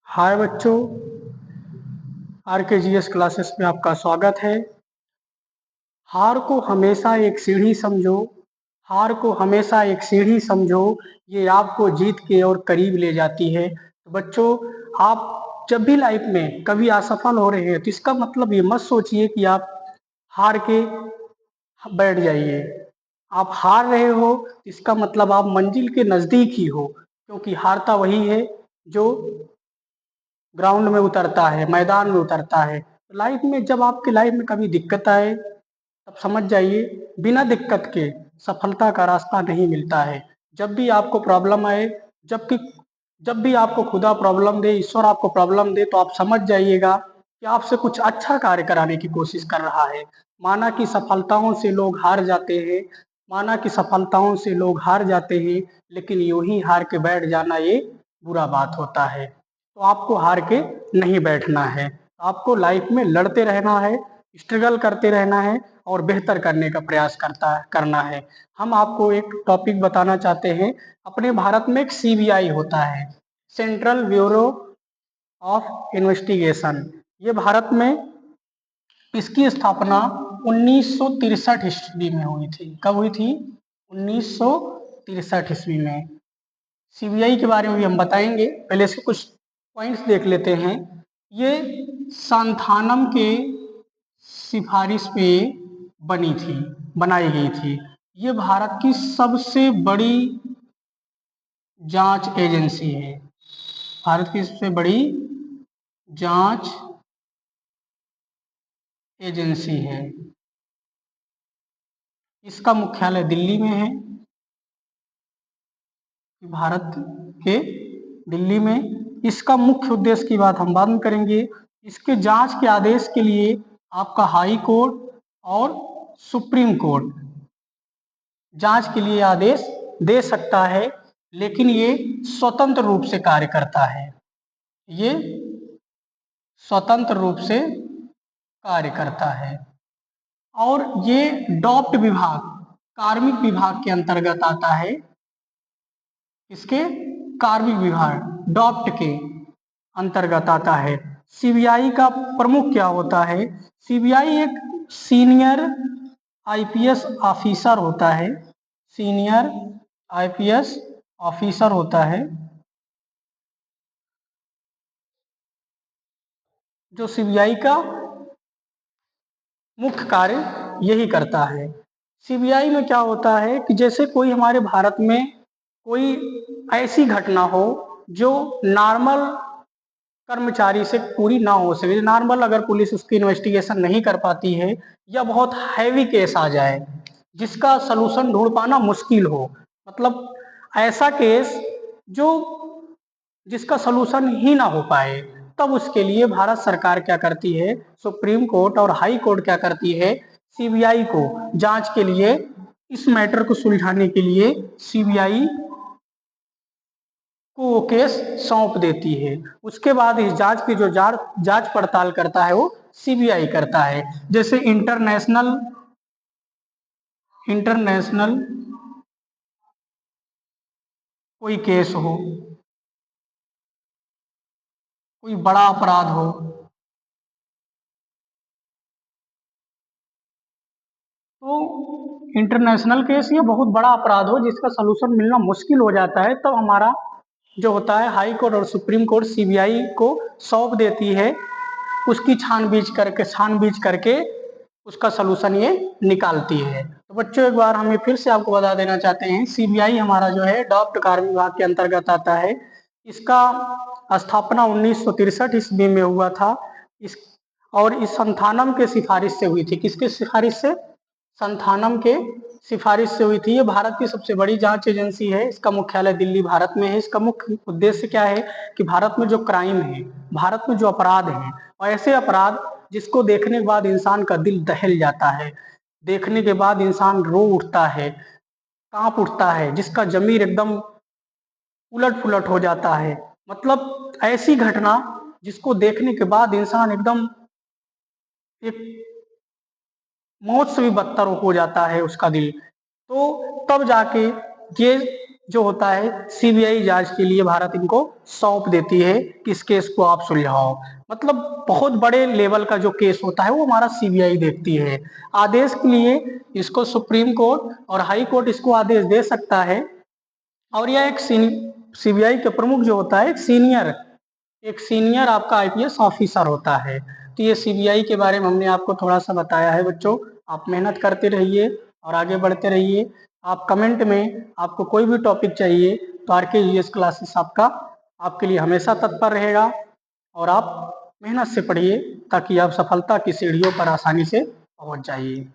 हाय बच्चों, आरकेजीएस क्लासेस में आपका स्वागत है। हार को हमेशा एक सीढ़ी समझो, हार को हमेशा एक सीढ़ी समझो, ये आपको जीत के और करीब ले जाती है। तो बच्चों, आप जब भी लाइफ में कभी असफल हो रहे हैं तो इसका मतलब ये मत सोचिए कि आप हार के बैठ जाइए। आप हार रहे हो इसका मतलब आप मंजिल के नजदीक ही हो, क्योंकि हारता वही है जो ग्राउंड में उतरता है, मैदान में उतरता है। तो लाइफ में जब आपकी लाइफ में कभी दिक्कत आए तब समझ जाइए बिना दिक्कत के सफलता का रास्ता नहीं मिलता है। जब भी आपको प्रॉब्लम आए, जबकि जब भी आपको खुदा प्रॉब्लम दे, ईश्वर आपको प्रॉब्लम दे, तो आप समझ जाइएगा कि आपसे कुछ अच्छा कार्य कराने की कोशिश कर रहा है। माना कि सफलताओं से लोग हार जाते हैं, माना कि सफलताओं से लोग हार जाते हैं, लेकिन यूं ही हार के बैठ जाना ये बुरा बात होता है। तो आपको हार के नहीं बैठना है, आपको लाइफ में लड़ते रहना है, स्ट्रगल करते रहना है और बेहतर करने का प्रयास करना है। हम आपको एक टॉपिक बताना चाहते हैं। अपने भारत में एक सीबीआई होता है, सेंट्रल ब्यूरो ऑफ इन्वेस्टिगेशन। ये भारत में इसकी स्थापना 1963 ईस्वी में हुई थी। कब हुई थी? 1963 ईस्वी में। सीबीआई के बारे में भी हम बताएंगे, पहले इसके कुछ पॉइंट्स देख लेते हैं। ये सांथानम के सिफारिश पे बनाई गई थी। ये भारत की सबसे बड़ी जांच एजेंसी है। भारत की सबसे बड़ी जांच एजेंसी है। इसका मुख्यालय दिल्ली में है। भारत के दिल्ली में। इसका मुख्य उद्देश्य की बात हम बाद में करेंगे। इसके जांच के आदेश के लिए आपका हाई कोर्ट और सुप्रीम कोर्ट जांच के लिए आदेश दे सकता है, लेकिन ये स्वतंत्र रूप से कार्य करता है। ये स्वतंत्र रूप से कार्य करता है और ये डॉप्ट विभाग, कार्मिक विभाग के अंतर्गत आता है। इसके कार्मिक विभाग डॉप्ट के अंतर्गत आता है। सीबीआई का प्रमुख क्या होता है? सीबीआई एक सीनियर आईपीएस ऑफिसर होता है। सीनियर आईपीएस ऑफिसर होता है जो सीबीआई का मुख्य कार्य यही करता है। सीबीआई में क्या होता है कि जैसे कोई हमारे भारत में कोई ऐसी घटना हो जो नॉर्मल कर्मचारी से पूरी ना हो सके, नॉर्मल अगर पुलिस उसकी इन्वेस्टिगेशन नहीं कर पाती है, या बहुत हैवी केस आ जाए जिसका सलूशन ढूंढ पाना मुश्किल हो, मतलब ऐसा केस जो जिसका सलूशन ही ना हो पाए, तब उसके लिए भारत सरकार क्या करती है, सुप्रीम कोर्ट और हाई कोर्ट क्या करती है, सीबीआई को जांच के लिए, इस मैटर को सुलझाने के लिए सीबीआई को वो केस सौंप देती है। उसके बाद इस जांच की जो जांच पड़ताल करता है वो सीबीआई करता है। जैसे इंटरनेशनल इंटरनेशनल कोई केस हो, कोई बड़ा अपराध हो, तो इंटरनेशनल केस या बहुत बड़ा अपराध हो जिसका सलूशन मिलना मुश्किल हो जाता है, तब हमारा जो होता है हाई कोर्ट और सुप्रीम कोर्ट सीबीआई को सौंप देती है। उसकी छानबीज करके उसका सलूशन ये निकालती है। तो बच्चों, एक बार हम ये फिर से आपको बता देना चाहते हैं, सीबीआई हमारा जो है डॉप्ट कार्य विभाग के अंतर्गत आता है। इसका स्थापना 1963 ईस्वी में हुआ था। इस और इस संथानम के सिफारिश से हुई थी। किसके सिफारिश से? संथानम के सिफारिश से हुई थी। ये भारत की सबसे बड़ी जांच एजेंसी है। इसका मुख्यालय दिल्ली भारत में है। इसका मुख्य उद्देश्य क्या है कि भारत में जो क्राइम है, भारत में जो अपराध है, और ऐसे अपराध जिसको देखने के बाद इंसान का दिल दहल जाता है, देखने के बाद इंसान रो उठता है, कांप उठता है, जिसका जमीर एकदम उलट पुलट हो जाता है, मतलब ऐसी घटना जिसको देखने के बाद इंसान एकदम एक मौत से भी बदतर हो जाता है उसका दिल। तो तब जाके ये जो होता है सीबीआई जांच के लिए भारत इनको सौंप देती है कि इस केस को आप सुलझाओ। मतलब बहुत बड़े लेवल का जो केस होता है वो हमारा सीबीआई देखती है। आदेश के लिए इसको सुप्रीम कोर्ट और हाई कोर्ट इसको आदेश दे सकता है। और यह एक सीबीआई के प्रमुख जो होता है एक सीनियर आपका आईपीएस ऑफिसर होता है। तो ये सीबीआई के बारे में हमने आपको थोड़ा सा बताया है बच्चों। आप मेहनत करते रहिए और आगे बढ़ते रहिए। आप कमेंट में आपको कोई भी टॉपिक चाहिए तो आरके यूएस क्लासेस आपके लिए हमेशा तत्पर रहेगा। और आप मेहनत से पढ़िए ताकि आप सफलता की सीढ़ियों पर आसानी से पहुंच जाइए।